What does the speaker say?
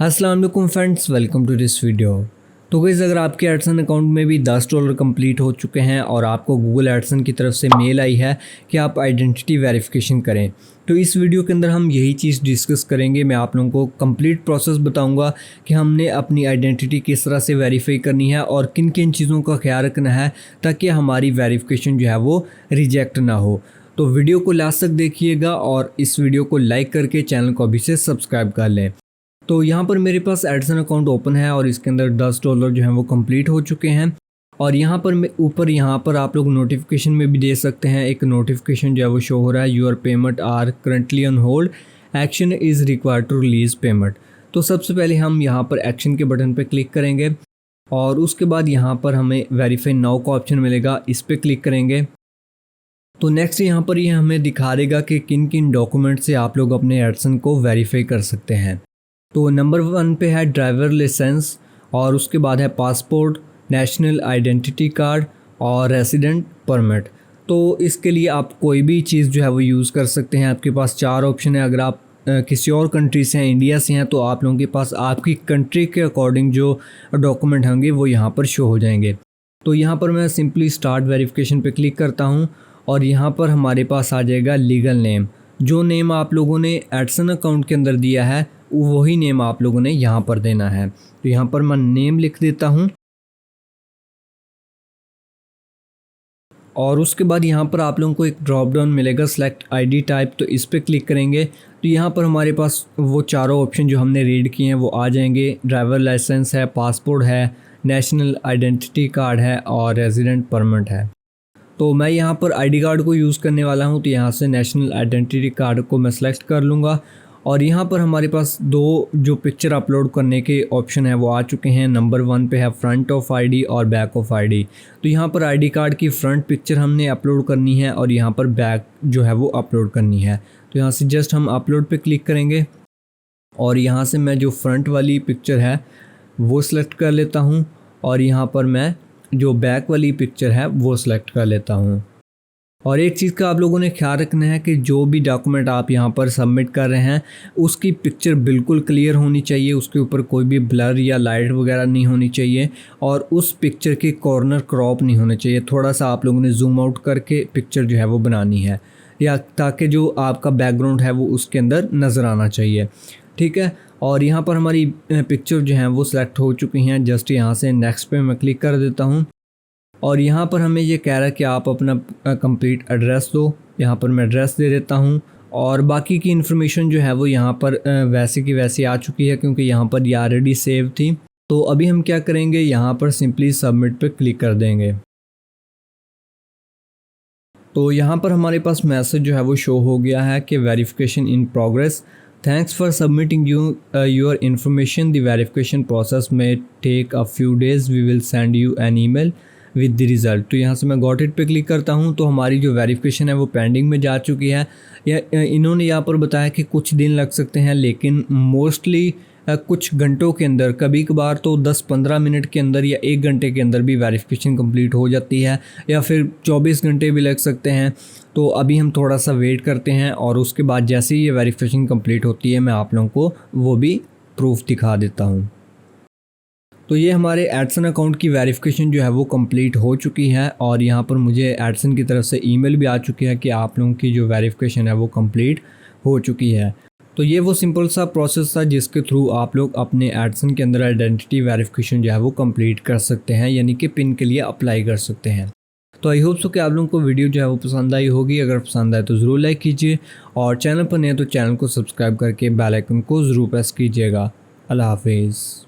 अस्सलाम वालेकुम friends, welcome to this video. तो गाइस, अगर आपके एडसन अकाउंट में भी $10 कंप्लीट हो चुके हैं और आपको गूगल एडसन की तरफ से मेल आई है कि आप आइडेंटिटी वेरिफिकेशन करें, तो इस वीडियो के अंदर हम यही चीज़ डिस्कस करेंगे। मैं आप लोगों को कंप्लीट प्रोसेस बताऊंगा कि हमने अपनी आइडेंटिटी किस तरह से वेरीफाई करनी है और किन किन चीज़ों का ख्याल रखना है ताकि हमारी वेरिफिकेशन जो है वो रिजेक्ट ना हो। तो वीडियो को लास्ट तक देखिएगा और इस वीडियो को लाइक करके चैनल को अभी से सब्सक्राइब कर लें। तो यहाँ पर मेरे पास एडसन अकाउंट ओपन है और इसके अंदर $10 जो हैं वो कंप्लीट हो चुके हैं। और यहाँ पर ऊपर यहाँ पर आप लोग नोटिफिकेशन में भी दे सकते हैं, एक नोटिफिकेशन जो है वो शो हो रहा है, your payment are currently on hold, action is required to release payment. तो सबसे पहले हम यहाँ पर एक्शन के बटन पर क्लिक करेंगे और उसके बाद यहाँ पर हमें वेरीफाई नाउ का ऑप्शन मिलेगा, इस पर क्लिक करेंगे। तो नेक्स्ट यहाँ पर ये हमें दिखा देगा कि किन किन डॉक्यूमेंट से आप लोग अपने एडसन को वेरीफाई कर सकते हैं। तो नंबर 1 पे है ड्राइवर लाइसेंस और उसके बाद है पासपोर्ट, नेशनल आइडेंटिटी कार्ड और रेसिडेंट परमिट। तो इसके लिए आप कोई भी चीज़ जो है वो यूज़ कर सकते हैं। आपके पास 4 ऑप्शन है। अगर आप किसी और कंट्री से हैं, इंडिया से हैं, तो आप लोगों के पास आपकी कंट्री के अकॉर्डिंग जो डॉक्यूमेंट होंगे वो यहाँ पर शो हो जाएंगे। तो यहाँ पर मैं सिंपली स्टार्ट वेरिफिकेशन पे क्लिक करता हूँ और यहाँ पर हमारे पास आ जाएगा लीगल नेम। जो नेम आप लोगों ने एडसन अकाउंट के अंदर दिया है वही नेम आप लोगों ने यहाँ पर देना है। तो यहाँ पर मैं नेम लिख देता हूँ और उसके बाद यहाँ पर आप लोगों को एक ड्रॉप डाउन मिलेगा सेलेक्ट आईडी टाइप, तो इस पर क्लिक करेंगे तो यहाँ पर हमारे पास वो चारों ऑप्शन जो हमने रीड किए हैं वो आ जाएंगे। ड्राइवर लाइसेंस है, पासपोर्ट है, नेशनल आइडेंटिटी कार्ड है और रेजिडेंट परमिट है। तो मैं यहाँ पर आईडी कार्ड को यूज़ करने वाला हूँ, तो यहाँ से नेशनल आइडेंटिटी कार्ड को मैं सेलेक्ट कर लूँगा। और यहाँ पर हमारे पास 2 जो पिक्चर अपलोड करने के ऑप्शन है वो आ चुके हैं। नंबर 1 पे है फ्रंट ऑफ आईडी और बैक ऑफ आईडी। तो यहाँ पर आईडी कार्ड की फ्रंट पिक्चर हमने अपलोड करनी है और यहाँ पर बैक जो है वो अपलोड करनी है। तो यहाँ से जस्ट हम अपलोड पे क्लिक करेंगे और यहाँ से मैं जो फ्रंट वाली पिक्चर है वो सिलेक्ट कर लेता हूँ और यहाँ पर मैं जो बैक वाली पिक्चर है वो सिलेक्ट कर लेता हूँ। और एक चीज़ का आप लोगों ने ख्याल रखना है कि जो भी डॉक्यूमेंट आप यहाँ पर सबमिट कर रहे हैं उसकी पिक्चर बिल्कुल क्लियर होनी चाहिए, उसके ऊपर कोई भी ब्लर या लाइट वगैरह नहीं होनी चाहिए और उस पिक्चर के कॉर्नर क्रॉप नहीं होने चाहिए। थोड़ा सा आप लोगों ने जूम आउट करके पिक्चर जो है वो बनानी है, या ताकि जो आपका बैकग्राउंड है वो उसके अंदर नज़र आना चाहिए। ठीक है, और यहाँ पर हमारी पिक्चर जो हैं वो सिलेक्ट हो चुकी हैं। जस्ट यहाँ से नेक्स्ट पे मैं क्लिक कर देता हूँ और यहाँ पर हमें ये कह रहा है कि आप अपना कंप्लीट एड्रेस दो। यहाँ पर मैं एड्रेस दे देता हूँ और बाकी की इन्फॉर्मेशन जो है वो यहाँ पर वैसे की वैसी आ चुकी है क्योंकि यहाँ पर ये ऑलरेडी सेव थी। तो अभी हम क्या करेंगे, यहाँ पर सिंपली सबमिट पे क्लिक कर देंगे। तो यहाँ पर हमारे पास मैसेज जो है वो शो हो गया है कि verification in progress, thanks for submitting your information, the verification process में take a few days, we will send you an email with the result. तो यहाँ से मैं गॉट इट पे क्लिक करता हूँ तो हमारी जो वेरिफिकेशन है वो पेंडिंग में जा चुकी है। इन्होंने यहाँ पर बताया कि कुछ दिन लग सकते हैं, लेकिन मोस्टली कुछ घंटों के अंदर, कभी कभार तो 10-15 मिनट के अंदर या 1 घंटे के अंदर भी वेरिफिकेशन कंप्लीट हो जाती है, या फिर 24 घंटे भी लग सकते हैं। तो अभी हम थोड़ा सा वेट करते हैं और उसके बाद जैसे ही ये वेरिफिकेशन कंप्लीट होती है मैं आप लोगों को वो भी प्रूफ दिखा देता हूँ। तो ये हमारे एडसन अकाउंट की वेरिफिकेशन जो है वो कंप्लीट हो चुकी है और यहाँ पर मुझे एडसन की तरफ से ईमेल भी आ चुकी है कि आप लोगों की जो वेरिफिकेशन है वो कंप्लीट हो चुकी है। तो ये वो सिंपल सा प्रोसेस था जिसके थ्रू आप लोग अपने एडसन के अंदर आइडेंटिटी वेरिफिकेशन जो है वो कंप्लीट कर सकते हैं, यानी कि पिन के लिए अप्लाई कर सकते हैं। तो आई होप सो कि आप लोगों को वीडियो जो है वो पसंद आई होगी। अगर पसंद आए तो ज़रूर लाइक कीजिए और चैनल पर नए तो चैनल को सब्सक्राइब करके बेल आइकन को ज़रूर प्रेस कीजिएगा। अल्लाह हाफिज़।